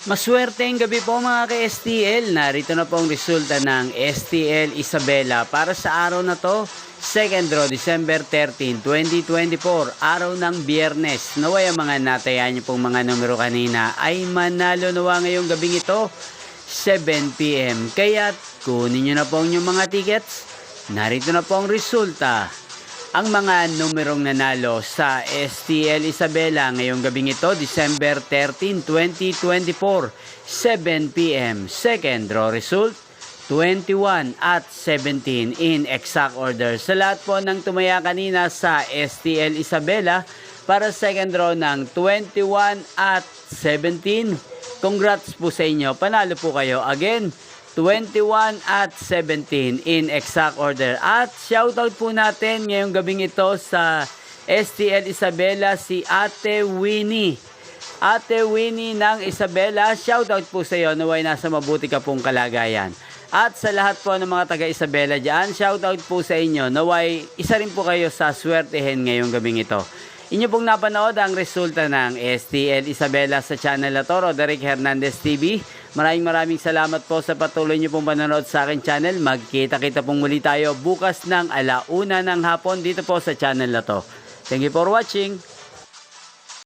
Maswerteng gabi po mga ka-STL. Narito na po ang resulta ng STL Isabela para sa araw na to, 2nd draw, December 13, 2024, araw ng Biyernes. Naway ang mga natayan niyo pong mga numero kanina ay manalo nawa ngayong gabing ito, 7 PM. Kaya kunin niyo na po ang inyong mga tickets. Narito na po ang resulta. Ang mga numerong nanalo sa STL Isabela ngayong gabing ito, December 13, 2024, 7 PM. Second draw result, 21 at 17 in exact order. Sa lahat po ng tumaya kanina sa STL Isabela para second draw ng 21 at 17, congrats po sa inyo. Panalo po kayo again. 21 at 17 in exact order. At shoutout po natin ngayong gabing ito sa STL Isabela si Ate Winnie. Ate Winnie ng Isabela, shoutout po sa iyo, naway nasa mabuti ka pong kalagayan. At sa lahat po ng mga taga Isabela dyan, shoutout po sa inyo, naway isa rin po kayo sa swertehin ngayong gabing ito. Inyo pong napanood ang resulta ng STL Isabela sa channel na to, Roderick Hernandez TV. Maraming salamat po sa patuloy niyo pong panonood sa akin channel. Magkita-kita pong muli tayo bukas ng 1:00 ng hapon dito po sa channel na to. Thank you for watching.